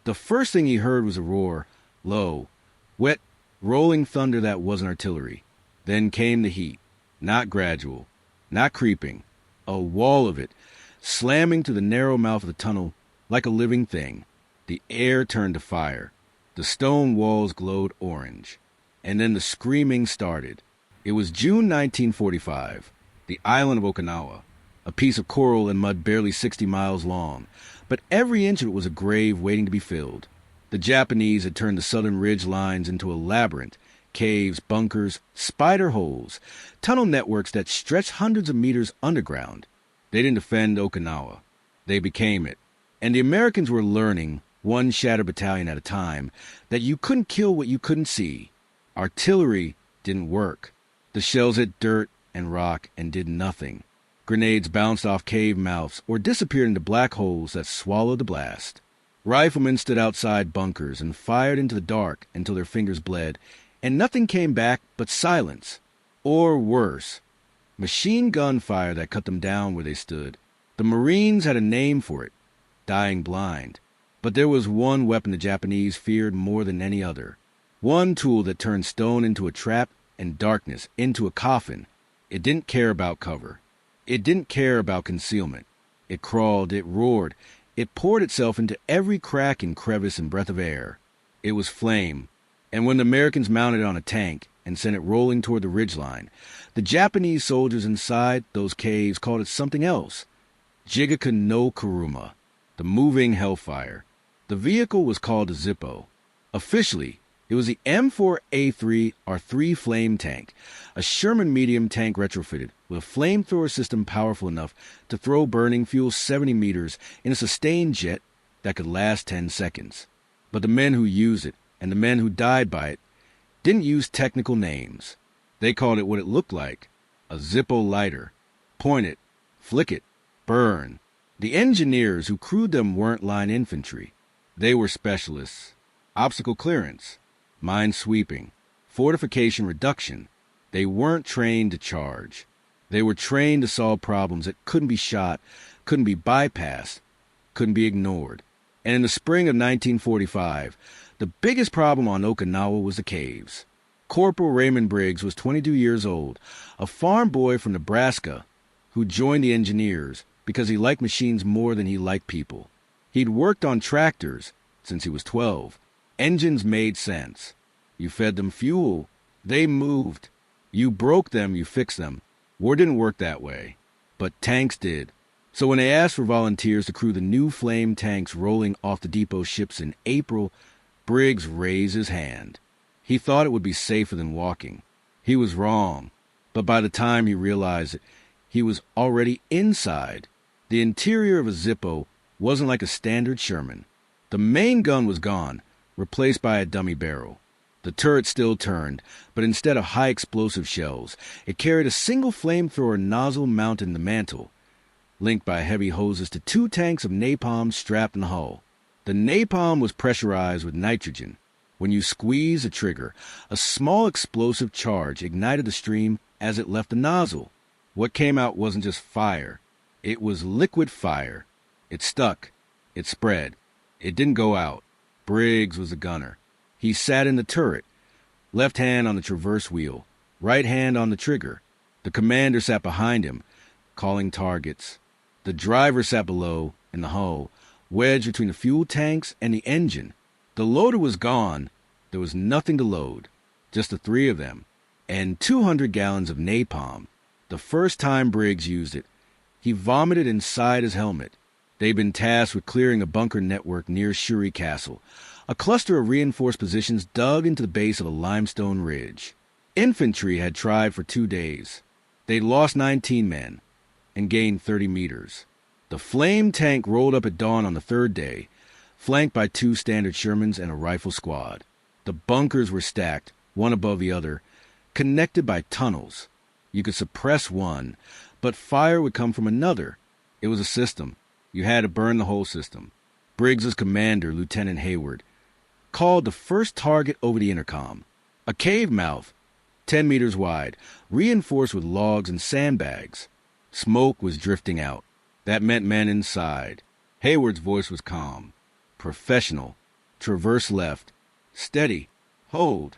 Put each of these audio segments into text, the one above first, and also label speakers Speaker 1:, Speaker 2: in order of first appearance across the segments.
Speaker 1: The first thing he heard was a roar, low, wet, rolling thunder that wasn't artillery. Then came the heat, not gradual, not creeping, a wall of it, slamming to the narrow mouth of the tunnel like a living thing. The air turned to fire. The stone walls glowed orange. And then the screaming started. It was June 1945, the island of Okinawa, a piece of coral and mud barely 60 miles long, but every inch of it was a grave waiting to be filled. The Japanese had turned the southern ridge lines into a labyrinth, caves, bunkers, spider holes, tunnel networks that stretched hundreds of meters underground. They didn't defend Okinawa. They became it. And the Americans were learning, one shattered battalion at a time, that you couldn't kill what you couldn't see. Artillery didn't work. The shells hit dirt and rock and did nothing. Grenades bounced off cave mouths or disappeared into black holes that swallowed the blast. Riflemen stood outside bunkers and fired into the dark until their fingers bled, and nothing came back but silence. Or worse, machine gun fire that cut them down where they stood. The Marines had a name for it, dying blind. But there was one weapon the Japanese feared more than any other. One tool that turned stone into a trap and darkness into a coffin. It didn't care about cover. It didn't care about concealment. It crawled, it roared, it poured itself into every crack and crevice and breath of air. It was flame. And when the Americans mounted it on a tank and sent it rolling toward the ridgeline, the Japanese soldiers inside those caves called it something else. Jigoku no kuruma, the moving hellfire. The vehicle was called a Zippo. Officially, it was the M4A3 R3 flame tank, a Sherman medium tank retrofitted with a flamethrower system powerful enough to throw burning fuel 70 meters in a sustained jet that could last 10 seconds. But the men who used it and the men who died by it didn't use technical names. They called it what it looked like, a Zippo lighter. Point it, flick it, burn. The engineers who crewed them weren't line infantry. They were specialists. Obstacle clearance, mine sweeping, fortification reduction. They weren't trained to charge. They were trained to solve problems that couldn't be shot, couldn't be bypassed, couldn't be ignored. And in the spring of 1945, the biggest problem on Okinawa was the caves. Corporal Raymond Briggs was 22 years old, a farm boy from Nebraska who joined the engineers because he liked machines more than he liked people. He'd worked on tractors since he was 12. Engines made sense. You fed them fuel, they moved. You broke them, you fixed them. War didn't work that way, but tanks did. So when they asked for volunteers to crew the new flame tanks rolling off the depot ships in April, Briggs raised his hand. He thought it would be safer than walking. He was wrong, but by the time he realized it, he was already inside. The interior of a Zippo wasn't like a standard Sherman. The main gun was gone, replaced by a dummy barrel. The turret still turned, but instead of high explosive shells, it carried a single flamethrower nozzle mounted in the mantle, linked by heavy hoses to 2 tanks of napalm strapped in the hull. The napalm was pressurized with nitrogen. When you squeezed the trigger, a small explosive charge ignited the stream as it left the nozzle. What came out wasn't just fire. It was liquid fire. It stuck. It spread. It didn't go out. Briggs was a gunner. He sat in the turret, left hand on the traverse wheel, right hand on the trigger. The commander sat behind him, calling targets. The driver sat below, in the hull, wedged between the fuel tanks and the engine. The loader was gone. There was nothing to load, just the 3 of them, and 200 gallons of napalm. The first time Briggs used it, he vomited inside his helmet. They'd been tasked with clearing a bunker network near Shuri Castle, a cluster of reinforced positions dug into the base of a limestone ridge. Infantry had tried for 2 days. They'd lost 19 men and gained 30 meters. The flame tank rolled up at dawn on the 3rd day, flanked by 2 standard Shermans and a rifle squad. The bunkers were stacked, one above the other, connected by tunnels. You could suppress one, but fire would come from another. It was a system. You had to burn the whole system. Briggs's commander, Lieutenant Hayward, called the first target over the intercom. A cave mouth, 10 meters wide, reinforced with logs and sandbags. Smoke was drifting out. That meant men inside. Hayward's voice was calm, professional. Traverse left. Steady. Hold.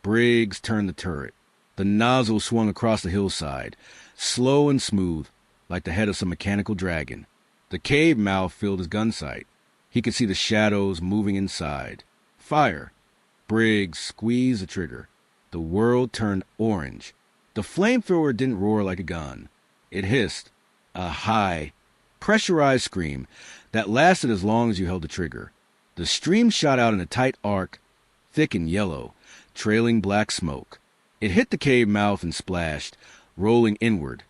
Speaker 1: Briggs turned the turret. The nozzle swung across the hillside, slow and smooth, like the head of some mechanical dragon. The cave mouth filled his gun sight. He could see the shadows moving inside. Fire. Briggs squeezed the trigger. The world turned orange. The flamethrower didn't roar like a gun. It hissed, a high, pressurized scream that lasted as long as you held the trigger. The stream shot out in a tight arc, thick and yellow, trailing black smoke. It hit the cave mouth and splashed, rolling inward,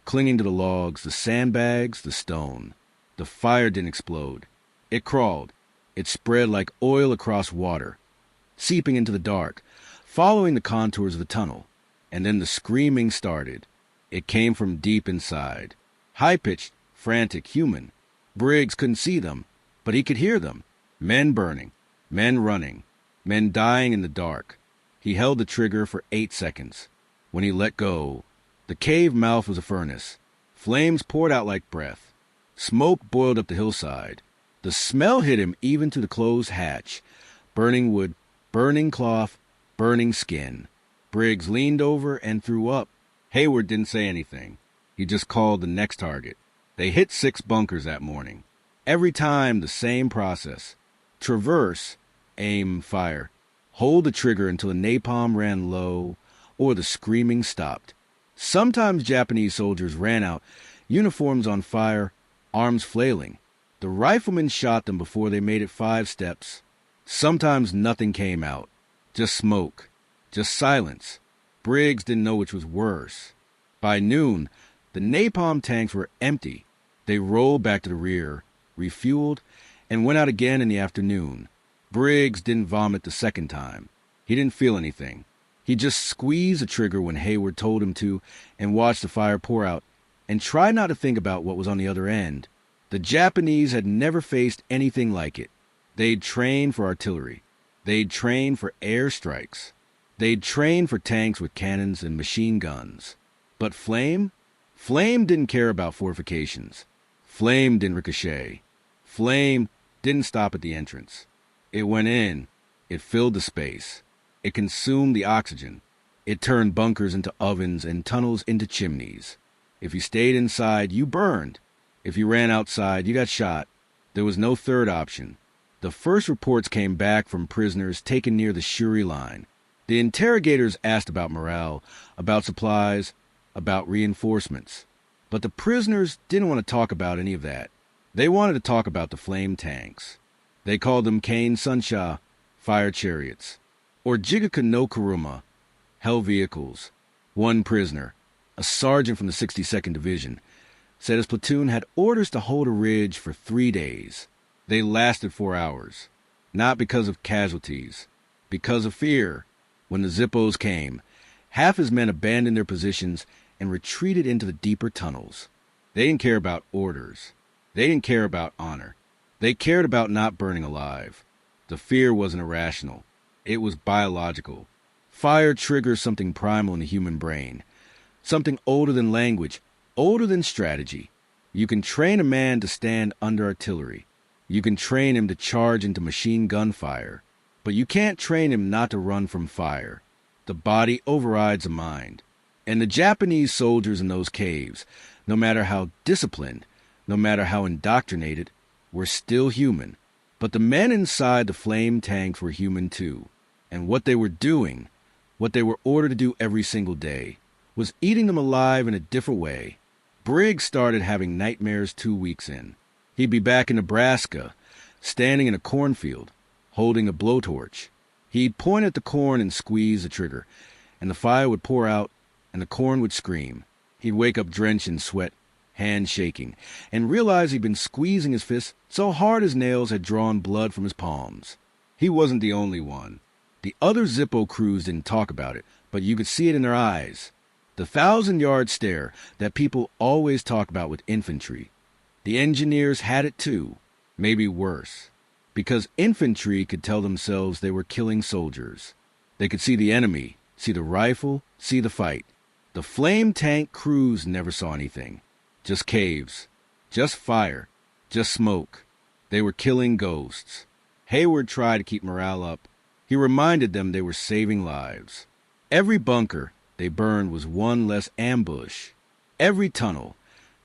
Speaker 1: clinging to the logs, the sandbags, the stone. The fire didn't explode. It crawled. It spread like oil across water, seeping into the dark, following the contours of the tunnel. And then the screaming started. It came from deep inside. High-pitched, frantic, human. Briggs couldn't see them, but he could hear them. Men burning, men running, men dying in the dark. He held the trigger for 8 seconds. When he let go, the cave mouth was a furnace. Flames poured out like breath. Smoke boiled up the hillside. The smell hit him even to the closed hatch. Burning wood, burning cloth, burning skin. Briggs leaned over and threw up. Hayward didn't say anything. He just called the next target. They hit 6 bunkers that morning. Every time the same process. Traverse, aim, fire. Hold the trigger until the napalm ran low or the screaming stopped. Sometimes Japanese soldiers ran out, uniforms on fire, arms flailing. The riflemen shot them before they made it 5 steps. Sometimes nothing came out. Just smoke. Just silence. Briggs didn't know which was worse. By noon, the napalm tanks were empty. They rolled back to the rear, refueled, and went out again in the afternoon. Briggs didn't vomit the second time. He didn't feel anything. He just squeezed the trigger when Hayward told him to and watched the fire pour out and tried not to think about what was on the other end. The Japanese had never faced anything like it. They'd trained for artillery. They'd trained for air strikes. They'd trained for tanks with cannons and machine guns. But Flame? Flame didn't care about fortifications. Flame didn't ricochet. Flame didn't stop at the entrance. It went in. It filled the space. It consumed the oxygen. It turned bunkers into ovens and tunnels into chimneys. If you stayed inside, you burned. If you ran outside, you got shot. There was no third option. The first reports came back from prisoners taken near the Shuri line. The interrogators asked about morale, about supplies, about reinforcements. But the prisoners didn't want to talk about any of that. They wanted to talk about the flame tanks. They called them Kane Sunsha, fire chariots, or jigoku no kuruma, hell vehicles. One prisoner, a sergeant from the 62nd Division, said his platoon had orders to hold a ridge for 3 days. They lasted 4 hours, not because of casualties, because of fear. When the Zippos came, half his men abandoned their positions and retreated into the deeper tunnels. They didn't care about orders. They didn't care about honor. They cared about not burning alive. The fear wasn't irrational. It was biological. Fire triggers something primal in the human brain, something older than language, older than strategy. You can train a man to stand under artillery. You can train him to charge into machine gun fire. But you can't train him not to run from fire. The body overrides the mind. And the Japanese soldiers in those caves, no matter how disciplined, no matter how indoctrinated, were still human. But the men inside the flame tanks were human too. And what they were doing, what they were ordered to do every single day, was eating them alive in a different way. Briggs started having nightmares 2 weeks in. He'd be back in Nebraska, standing in a cornfield, holding a blowtorch. He'd point at the corn and squeeze the trigger, and the fire would pour out, and the corn would scream. He'd wake up drenched in sweat, hands shaking, and realize he'd been squeezing his fists so hard his nails had drawn blood from his palms. He wasn't the only one. The other Zippo crews didn't talk about it, but you could see it in their eyes. The 1,000-yard stare that people always talk about with infantry. The engineers had it too, maybe worse. Because infantry could tell themselves they were killing soldiers. They could see the enemy, see the rifle, see the fight. The flame tank crews never saw anything. Just caves. Just fire. Just smoke. They were killing ghosts. Hayward tried to keep morale up. He reminded them they were saving lives. Every bunker they burned was one less ambush. Every tunnel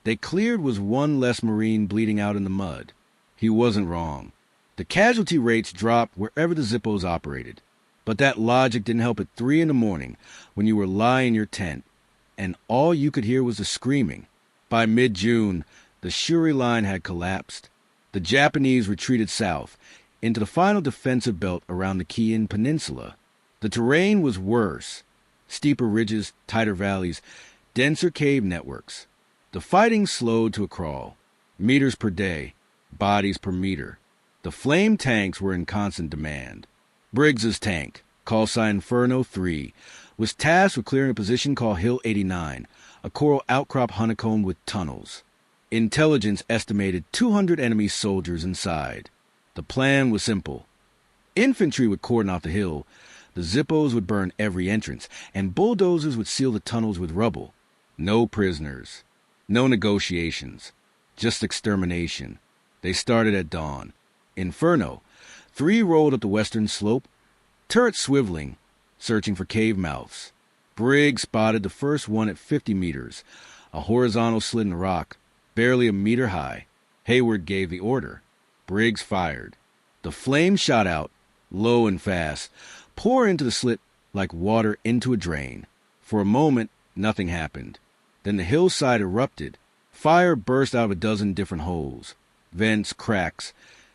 Speaker 1: they cleared was one less Marine bleeding out in the mud. He wasn't wrong. The casualty rates dropped wherever the Zippos operated. But that logic didn't help at 3 a.m. when you were lying in your tent, and all you could hear was the screaming. By mid-June, the Shuri line had collapsed. The Japanese retreated south into the final defensive belt around the Kiin Peninsula. The terrain was worse. Steeper ridges, tighter valleys, denser cave networks. The fighting slowed to a crawl. Meters per day, bodies per meter. The flame tanks were in constant demand. Briggs's tank, call sign Inferno 3, was tasked with clearing a position called Hill 89, a coral outcrop honeycombed with tunnels. Intelligence estimated 200 enemy soldiers inside. The plan was simple. Infantry would cordon off the hill, the Zippos would burn every entrance, and bulldozers would seal the tunnels with rubble. No prisoners. No negotiations. Just extermination. They started at dawn. Inferno 3 rolled up the western slope, turret swiveling, searching for cave mouths. Briggs spotted the first one at 50 meters, a horizontal slit in the rock, barely a meter high. Hayward gave the order. Briggs fired. The flame shot out, low and fast, pour into the slit like water into a drain. For a moment, nothing happened. Then the hillside erupted. Fire burst out of a dozen different holes. Vents, cracks,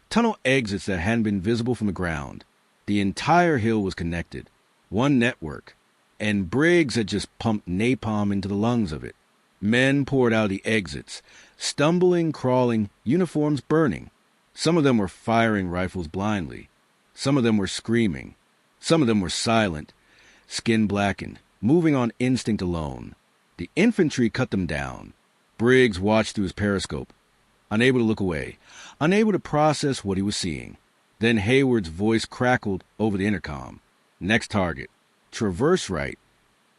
Speaker 1: tunnel exits that hadn't been visible from the ground. The entire hill was connected. One network. And Briggs had just pumped napalm into the lungs of it. Men poured out the exits, stumbling, crawling, uniforms burning. Some of them were firing rifles blindly. Some of them were screaming. Some of them were silent, skin blackened, moving on instinct alone. The infantry cut them down. Briggs watched through his periscope, unable to look away, unable to process what he was seeing. Then Hayward's voice crackled over the intercom. Next target. Traverse right.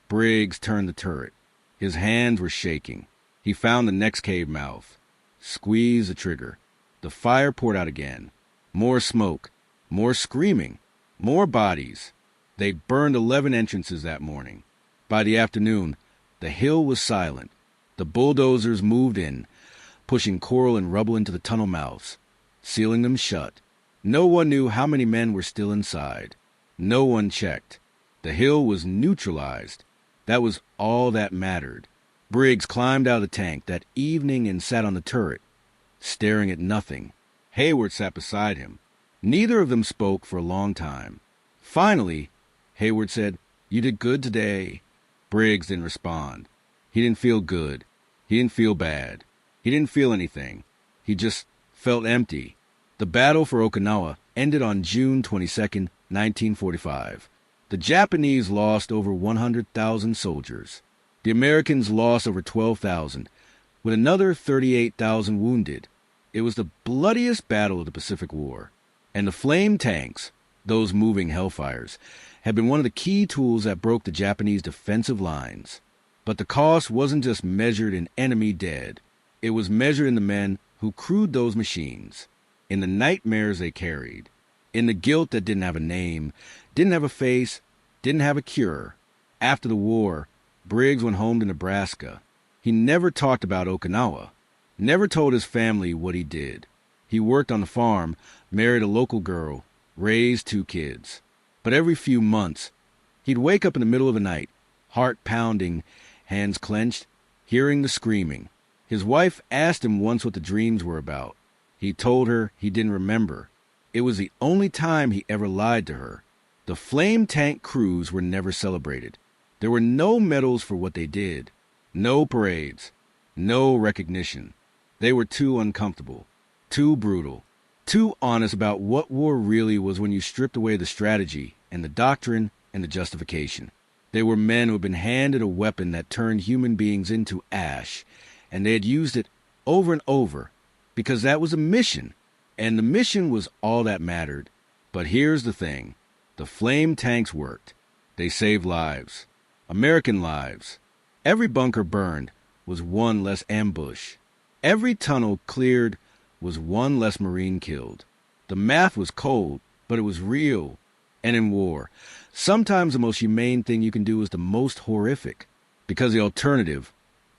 Speaker 1: Briggs turned the turret. His hands were shaking. He found the next cave mouth. Squeezed the trigger. The fire poured out again. More smoke. More screaming. More bodies. They burned 11 entrances that morning. By the afternoon, the hill was silent. The bulldozers moved in, pushing coral and rubble into the tunnel mouths, sealing them shut. No one knew how many men were still inside. No one checked. The hill was neutralized. That was all that mattered. Briggs climbed out of the tank that evening and sat on the turret, staring at nothing. Hayward sat beside him. Neither of them spoke for a long time. Finally, Hayward said, "You did good today." Briggs didn't respond. He didn't feel good. He didn't feel bad. He didn't feel anything. He just felt empty. The battle for Okinawa ended on June 22, 1945. The Japanese lost over 100,000 soldiers. The Americans lost over 12,000, with another 38,000 wounded. It was the bloodiest battle of the Pacific War. And the flame tanks, those moving Hellfires, had been one of the key tools that broke the Japanese defensive lines. But the cost wasn't just measured in enemy dead. It was measured in the men who crewed those machines, in the nightmares they carried, in the guilt that didn't have a name, didn't have a face, didn't have a cure. After the war, Briggs went home to Nebraska. He never talked about Okinawa, never told his family what he did. He worked on the farm, married a local girl, raised 2 kids. But every few months, he'd wake up in the middle of the night, heart pounding, hands clenched, hearing the screaming. His wife asked him once what the dreams were about. He told her he didn't remember. It was the only time he ever lied to her. The flame tank crews were never celebrated. There were no medals for what they did, no parades, no recognition. They were too uncomfortable, too brutal, too honest about what war really was when you stripped away the strategy and the doctrine and the justification. They were men who had been handed a weapon that turned human beings into ash, and they had used it over and over because that was a mission, and the mission was all that mattered. But here's the thing. The flame tanks worked. They saved lives. American lives. Every bunker burned was one less ambush. Every tunnel cleared was one less Marine killed. The math was cold, but it was real. And in war, sometimes the most humane thing you can do is the most horrific. Because the alternative,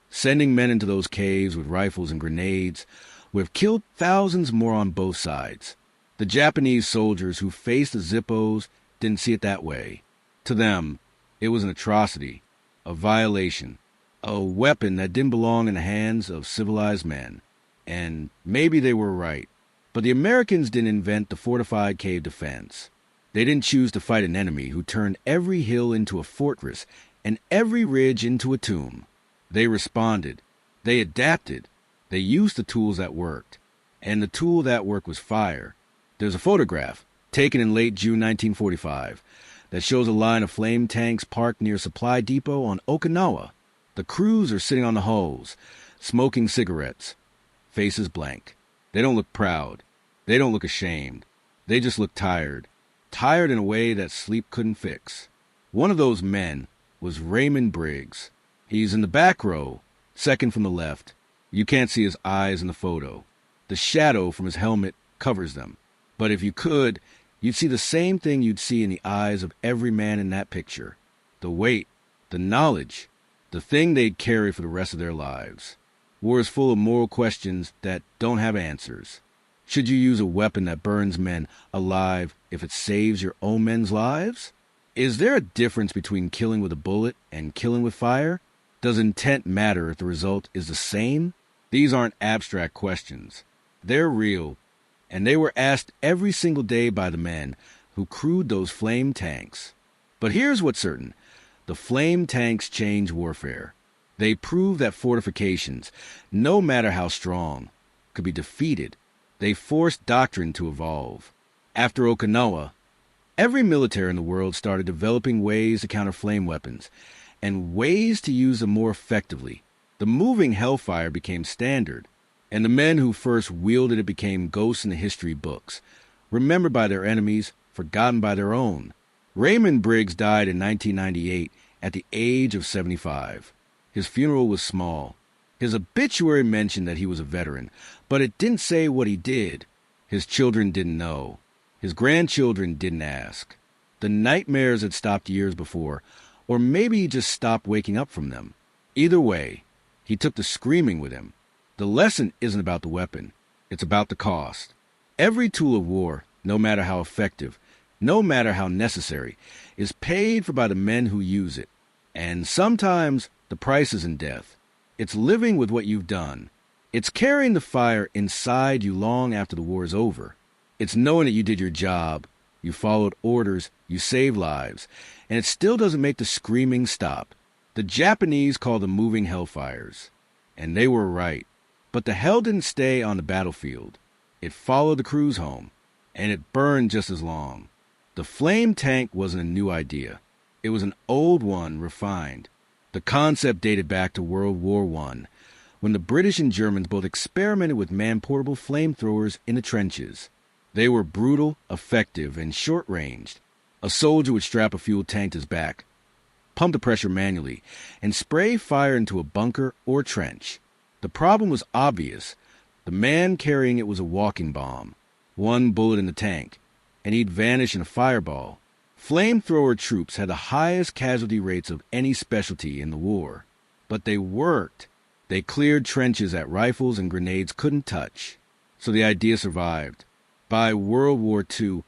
Speaker 1: sending men into those caves with rifles and grenades, would have killed thousands more on both sides. The Japanese soldiers who faced the Zippos didn't see it that way. To them, it was an atrocity, a violation, a weapon that didn't belong in the hands of civilized men. And maybe they were right. But the Americans didn't invent the fortified cave defense. They didn't choose to fight an enemy who turned every hill into a fortress and every ridge into a tomb. They responded. They adapted. They used the tools that worked. And the tool that worked was fire. There's a photograph, taken in late June 1945, that shows a line of flame tanks parked near a supply depot on Okinawa. The crews are sitting on the hulls, smoking cigarettes, faces blank. They don't look proud. They don't look ashamed. They just look tired. Tired in a way that sleep couldn't fix. One of those men was Raymond Briggs. He's in the back row, second from the left. You can't see his eyes in the photo. The shadow from his helmet covers them. But if you could, you'd see the same thing you'd see in the eyes of every man in that picture. The weight, the knowledge, the thing they'd carry for the rest of their lives. War is full of moral questions that don't have answers. Should you use a weapon that burns men alive if it saves your own men's lives? Is there a difference between killing with a bullet and killing with fire? Does intent matter if the result is the same? These aren't abstract questions. They're real, and they were asked every single day by the men who crewed those flame tanks. But here's what's certain. The flame tanks change warfare. They prove that fortifications, no matter how strong, could be defeated. They forced doctrine to evolve. After Okinawa, every military in the world started developing ways to counter flame weapons and ways to use them more effectively. The moving Hellfire became standard, and the men who first wielded it became ghosts in the history books, remembered by their enemies, forgotten by their own. Raymond Briggs died in 1998 at the age of 75. His funeral was small. His obituary mentioned that he was a veteran, but it didn't say what he did. His children didn't know. His grandchildren didn't ask. The nightmares had stopped years before, or maybe he just stopped waking up from them. Either way, he took the screaming with him. The lesson isn't about the weapon. It's about the cost. Every tool of war, no matter how effective, no matter how necessary, is paid for by the men who use it. And sometimes the price is in death. It's living with what you've done. It's carrying the fire inside you long after the war is over. It's knowing that you did your job, you followed orders, you saved lives, and it still doesn't make the screaming stop. The Japanese call them moving Hellfires, and they were right. But the hell didn't stay on the battlefield. It followed the crews home, and it burned just as long. The flame tank wasn't a new idea. It was an old one refined. The concept dated back to World War I, when the British and Germans both experimented with man-portable flamethrowers in the trenches. They were brutal, effective, and short-ranged. A soldier would strap a fuel tank to his back, pump the pressure manually, and spray fire into a bunker or trench. The problem was obvious. The man carrying it was a walking bomb. One bullet in the tank, and he'd vanish in a fireball. Flamethrower troops had the highest casualty rates of any specialty in the war. But they worked. They cleared trenches that rifles and grenades couldn't touch. So the idea survived. By World War II,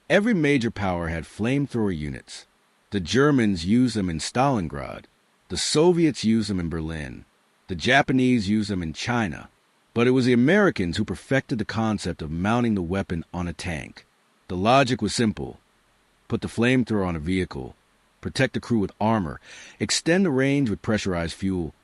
Speaker 1: every major power had flamethrower units. The Germans used them in Stalingrad. The Soviets used them in Berlin. The Japanese used them in China. But it was the Americans who perfected the concept of mounting the weapon on a tank. The logic was simple. Put the flamethrower on a vehicle, protect the crew with armor, extend the range with pressurized fuel,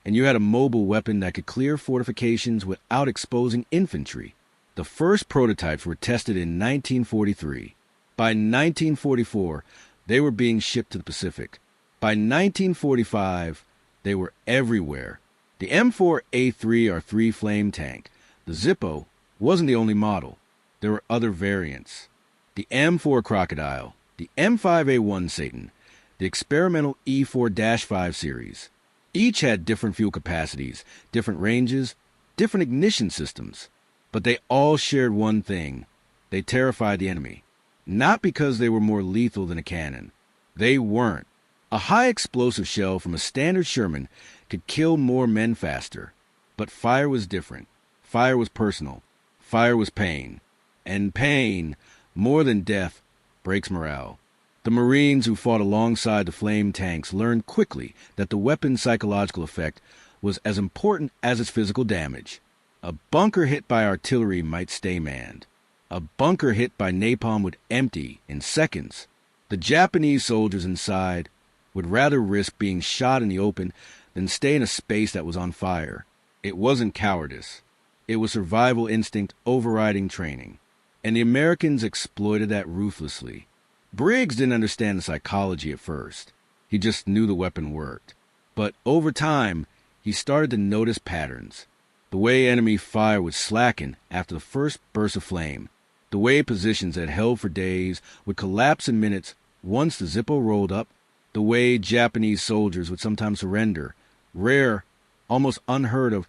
Speaker 1: and you had a mobile weapon that could clear fortifications without exposing infantry. The first prototypes were tested in 1943. By 1944, they were being shipped to the Pacific. By 1945, they were everywhere. The M4A3R3 flame tank, the Zippo, wasn't the only model. There were other variants. The M4 Crocodile, the M5A1 Satan, the experimental E4-5 series. Each had different fuel capacities, different ranges, different ignition systems. But they all shared one thing. They terrified the enemy. Not because they were more lethal than a cannon. They weren't. A high explosive shell from a standard Sherman could kill more men faster. But fire was different. Fire was personal. Fire was pain. And pain, more than death, breaks morale. The Marines who fought alongside the flame tanks learned quickly that the weapon's psychological effect was as important as its physical damage. A bunker hit by artillery might stay manned. A bunker hit by napalm would empty in seconds. The Japanese soldiers inside would rather risk being shot in the open than stay in a space that was on fire. It wasn't cowardice. It was survival instinct overriding training. And the Americans exploited that ruthlessly. Briggs didn't understand the psychology at first. He just knew the weapon worked. But over time, he started to notice patterns. The way enemy fire would slacken after the first burst of flame. The way positions that held for days would collapse in minutes once the Zippo rolled up. The way Japanese soldiers would sometimes surrender, rare, almost unheard of,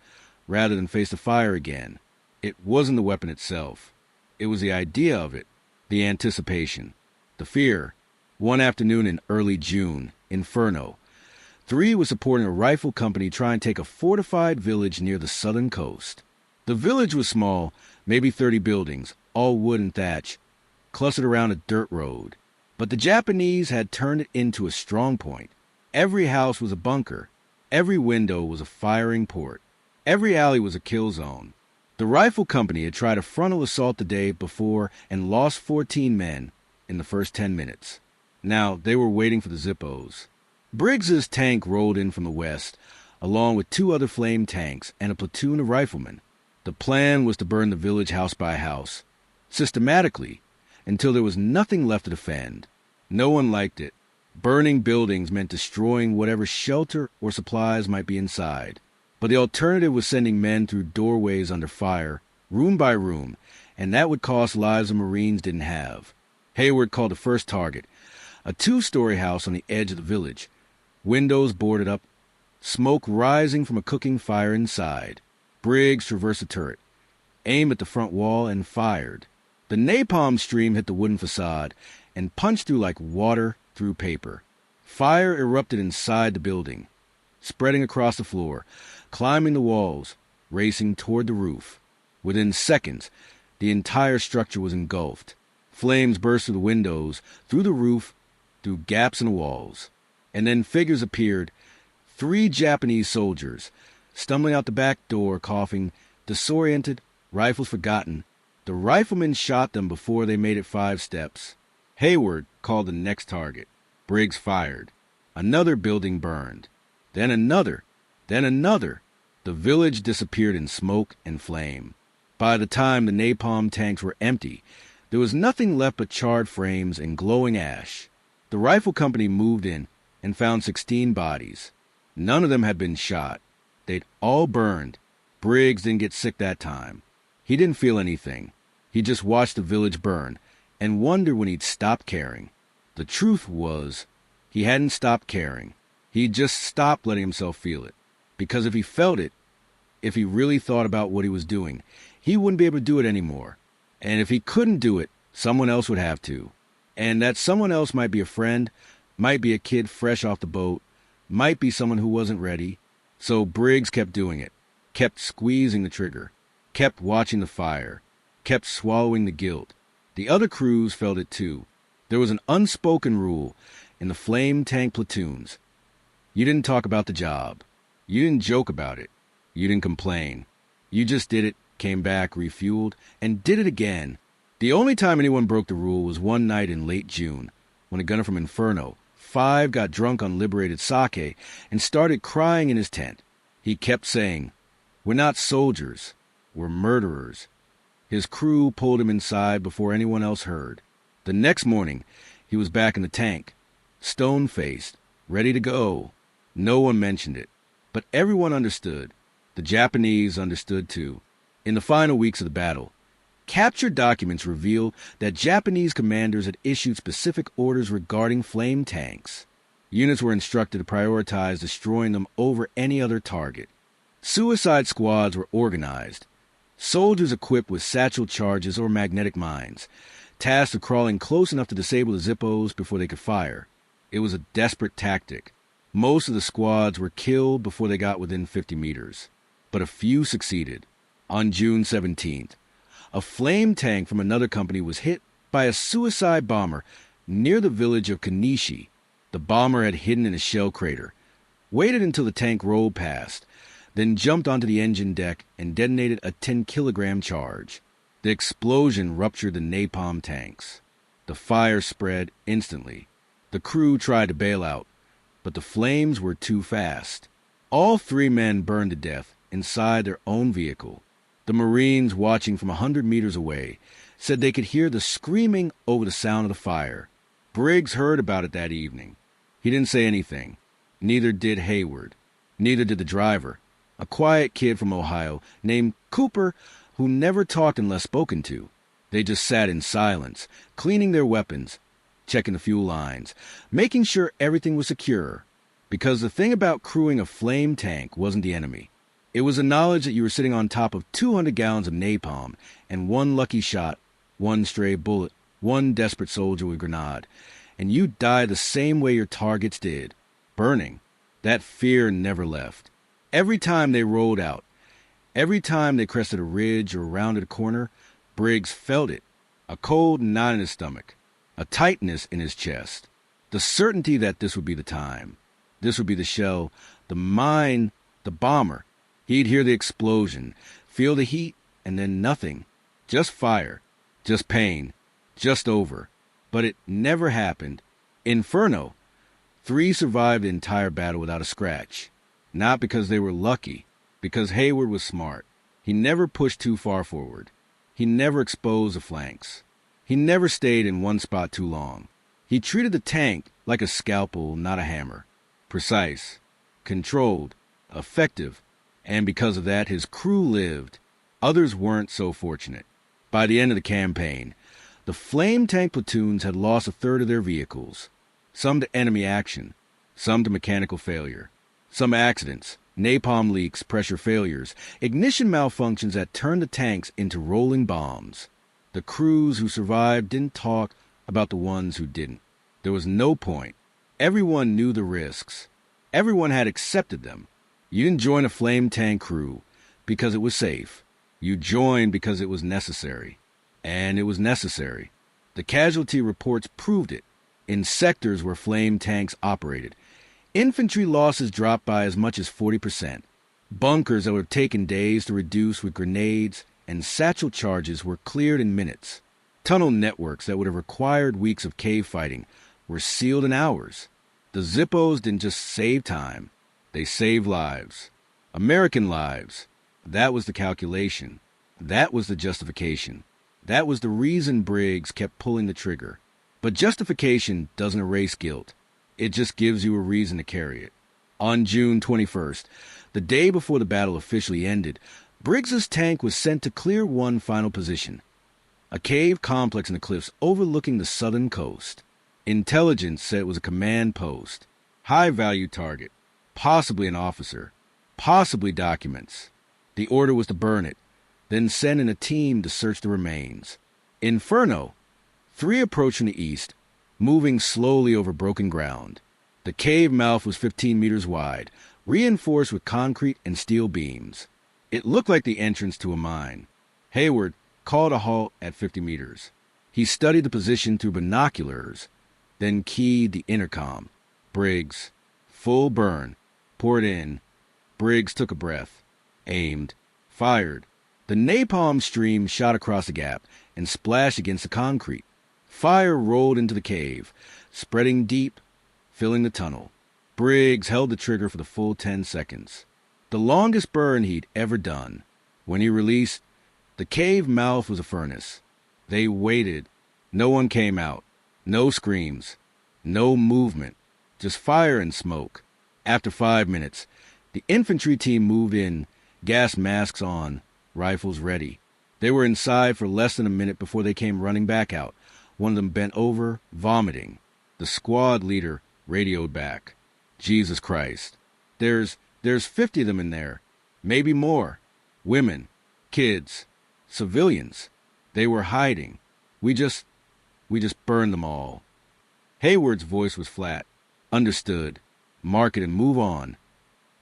Speaker 1: rather than face the fire again. It wasn't the weapon itself. It was the idea of it, the anticipation, the fear. One afternoon in early June, Inferno, 3 was supporting a rifle company trying to take a fortified village near the southern coast. The village was small, maybe 30 buildings, all wood and thatch, clustered around a dirt road. But the Japanese had turned it into a strong point. Every house was a bunker. Every window was a firing port. Every alley was a kill zone. The rifle company had tried a frontal assault the day before and lost 14 men in the first 10 minutes. Now they were waiting for the Zippos. Briggs's tank rolled in from the west, along with 2 other flame tanks and a platoon of riflemen. The plan was to burn the village house by house, systematically, until there was nothing left to defend. No one liked it. Burning buildings meant destroying whatever shelter or supplies might be inside. But the alternative was sending men through doorways under fire, room by room, and that would cost lives the Marines didn't have. Hayward called the first target, a 2-story house on the edge of the village, windows boarded up, smoke rising from a cooking fire inside. Briggs traversed the turret, aimed at the front wall, and fired. The napalm stream hit the wooden facade and punched through like water through paper. Fire erupted inside the building, spreading across the floor, climbing the walls, racing toward the roof. Within seconds, the entire structure was engulfed. Flames burst through the windows, through the roof, through gaps in the walls. And then figures appeared, 3 Japanese soldiers, stumbling out the back door, coughing, disoriented, rifles forgotten. The riflemen shot them before they made it 5 steps. Hayward called the next target. Briggs fired. Another building burned. Then another. Then another. The village disappeared in smoke and flame. By the time the napalm tanks were empty, there was nothing left but charred frames and glowing ash. The rifle company moved in and found 16 bodies. None of them had been shot. They'd all burned. Briggs didn't get sick that time. He didn't feel anything. He just watched the village burn and wondered when he'd stop caring. The truth was, he hadn't stopped caring. He'd just stopped letting himself feel it. Because if he felt it, if he really thought about what he was doing, he wouldn't be able to do it anymore. And if he couldn't do it, someone else would have to. And that someone else might be a friend, might be a kid fresh off the boat, might be someone who wasn't ready. So Briggs kept doing it, kept squeezing the trigger, kept watching the fire, kept swallowing the guilt. The other crews felt it too. There was an unspoken rule in the flame tank platoons. You didn't talk about the job. You didn't joke about it. You didn't complain. You just did it, came back, refueled, and did it again. The only time anyone broke the rule was one night in late June, when a gunner from Inferno, 5, got drunk on liberated sake and started crying in his tent. He kept saying, "We're not soldiers. We're murderers." His crew pulled him inside before anyone else heard. The next morning, he was back in the tank, stone-faced, ready to go. No one mentioned it, but everyone understood. The Japanese understood too. In the final weeks of the battle, captured documents revealed that Japanese commanders had issued specific orders regarding flame tanks. Units were instructed to prioritize destroying them over any other target. Suicide squads were organized. Soldiers equipped with satchel charges or magnetic mines, tasked with crawling close enough to disable the Zippos before they could fire. It was a desperate tactic. Most of the squads were killed before they got within 50 meters, but a few succeeded. On June 17th, a flame tank from another company was hit by a suicide bomber near the village of Kanishi. The bomber had hidden in a shell crater, waited until the tank rolled past, then jumped onto the engine deck and detonated a 10-kilogram charge. The explosion ruptured the napalm tanks. The fire spread instantly. The crew tried to bail out, but the flames were too fast. All 3 men burned to death inside their own vehicle. The Marines, watching from 100 meters away, said they could hear the screaming over the sound of the fire. Briggs heard about it that evening. He didn't say anything. Neither did Hayward. Neither did the driver, a quiet kid from Ohio named Cooper, who never talked unless spoken to. They just sat in silence, cleaning their weapons, checking the fuel lines, making sure everything was secure. Because the thing about crewing a flame tank wasn't the enemy. It was the knowledge that you were sitting on top of 200 gallons of napalm, and one lucky shot, one stray bullet, one desperate soldier with grenade, and you die the same way your targets did, burning. That fear never left. Every time they rolled out, every time they crested a ridge or rounded a corner, Briggs felt it, a cold knot in his stomach, a tightness in his chest, the certainty that this would be the time. This would be the shell, the mine, the bomber. He'd hear the explosion, feel the heat, and then nothing. Just fire, just pain, just over. But it never happened. Inferno. 3 survived the entire battle without a scratch. Not because they were lucky, because Hayward was smart. He never pushed too far forward. He never exposed the flanks. He never stayed in one spot too long. He treated the tank like a scalpel, not a hammer. Precise, controlled, effective, and because of that, his crew lived. Others weren't so fortunate. By the end of the campaign, the flame tank platoons had lost a third of their vehicles, some to enemy action, some to mechanical failure, some accidents, napalm leaks, pressure failures, ignition malfunctions that turned the tanks into rolling bombs. The crews who survived didn't talk about the ones who didn't. There was no point. Everyone knew the risks. Everyone had accepted them. You didn't join a flame tank crew because it was safe. You joined because it was necessary. And it was necessary. The casualty reports proved it. In sectors where flame tanks operated, infantry losses dropped by as much as 40%. Bunkers that would have taken days to reduce with grenades and satchel charges were cleared in minutes. Tunnel networks that would have required weeks of cave fighting were sealed in hours. The Zippos didn't just save time. They saved lives. American lives. That was the calculation. That was the justification. That was the reason Briggs kept pulling the trigger. But justification doesn't erase guilt. It just gives you a reason to carry it. On June 21st, the day before the battle officially ended, Briggs's tank was sent to clear one final position, a cave complex in the cliffs overlooking the southern coast. Intelligence said it was a command post, high-value target, possibly an officer, possibly documents. The order was to burn it, then send in a team to search the remains. Inferno. 3 approached from the east, moving slowly over broken ground. The cave mouth was 15 meters wide, reinforced with concrete and steel beams. It looked like the entrance to a mine. Hayward called a halt at 50 meters. He studied the position through binoculars, then keyed the intercom. Briggs. Full burn. Poured in. Briggs took a breath. Aimed. Fired. The napalm stream shot across the gap and splashed against the concrete. Fire rolled into the cave, spreading deep, filling the tunnel. Briggs held the trigger for the full 10 seconds. The longest burn he'd ever done. When he released, the cave mouth was a furnace. They waited. No one came out. No screams. No movement. Just fire and smoke. After 5 minutes, the infantry team moved in, gas masks on, rifles ready. They were inside for less than a minute before they came running back out. One of them bent over, vomiting. The squad leader radioed back. Jesus Christ. There's 50 of them in there. Maybe more. Women. Kids. Civilians. They were hiding. We just We just burned them all. Hayward's voice was flat. Understood. Mark it and move on.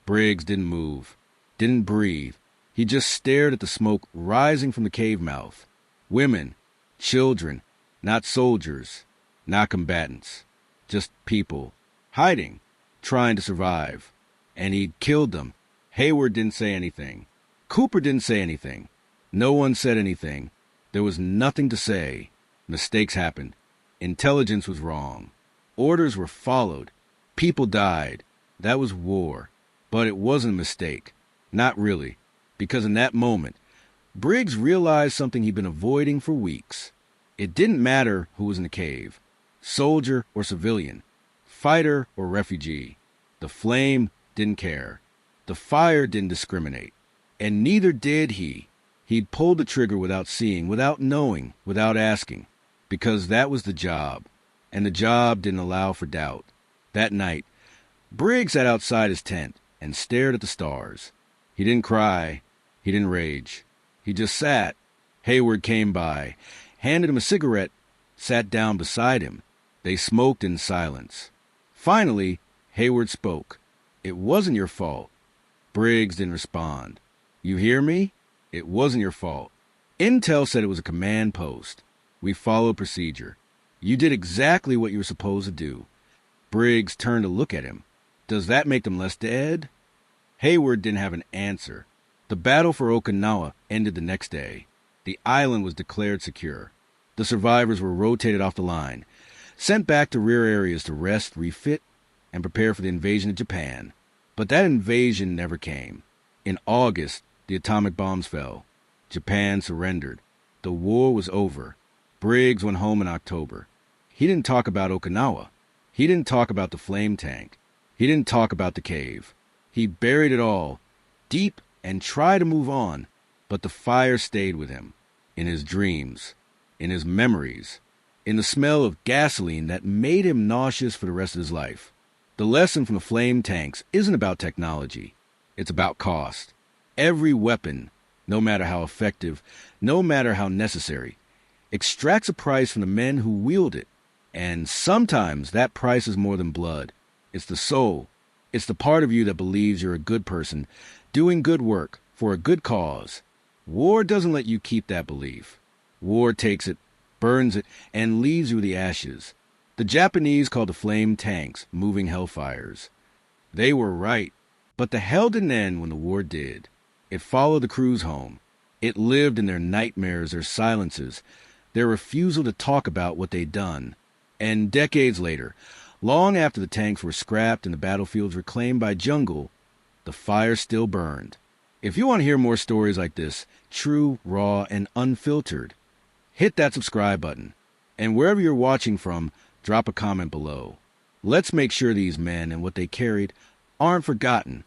Speaker 1: Briggs didn't move. Didn't breathe. He just stared at the smoke rising from the cave mouth. Women. Children. Not soldiers. Not combatants. Just people. Hiding. Trying to survive. And he'd killed them. Hayward didn't say anything. Cooper didn't say anything. No one said anything. There was nothing to say. Mistakes happened. Intelligence was wrong. Orders were followed. People died. That was war. But it wasn't a mistake. Not really. Because in that moment, Briggs realized something he'd been avoiding for weeks. It didn't matter who was in the cave. Soldier or civilian. Fighter or refugee. The flame didn't care. The fire didn't discriminate. And neither did he. He'd pulled the trigger without seeing, without knowing, without asking. Because that was the job. And the job didn't allow for doubt. That night, Briggs sat outside his tent and stared at the stars. He didn't cry. He didn't rage. He just sat. Hayward came by, handed him a cigarette, sat down beside him. They smoked in silence. Finally, Hayward spoke. It wasn't your fault. Briggs didn't respond. You hear me? It wasn't your fault. Intel said it was a command post. We followed procedure. You did exactly what you were supposed to do. Briggs turned to look at him. Does that make them less dead? Hayward didn't have an answer. The battle for Okinawa ended the next day. The island was declared secure. The survivors were rotated off the line, sent back to rear areas to rest, refit, and prepare for the invasion of Japan. But that invasion never came. In August, the atomic bombs fell. Japan surrendered. The war was over. Briggs went home in October. He didn't talk about Okinawa. He didn't talk about the flame tank. He didn't talk about the cave. He buried it all, deep, and tried to move on. But the fire stayed with him, in his dreams, in his memories, in the smell of gasoline that made him nauseous for the rest of his life. The lesson from the flame tanks isn't about technology. It's about cost. Every weapon, no matter how effective, no matter how necessary, extracts a price from the men who wield it. And sometimes that price is more than blood. It's the soul. It's the part of you that believes you're a good person, doing good work for a good cause. War doesn't let you keep that belief. War takes it, burns it, and leaves you with the ashes. The Japanese called the flame tanks moving Hellfires. They were right, but the hell didn't end when the war did. It followed the crews home. It lived in their nightmares, their silences, their refusal to talk about what they'd done. And decades later, long after the tanks were scrapped and the battlefields reclaimed by jungle, the fire still burned. If you want to hear more stories like this, true, raw, and unfiltered, hit that subscribe button. And wherever you're watching from, drop a comment below. Let's make sure these men and what they carried aren't forgotten.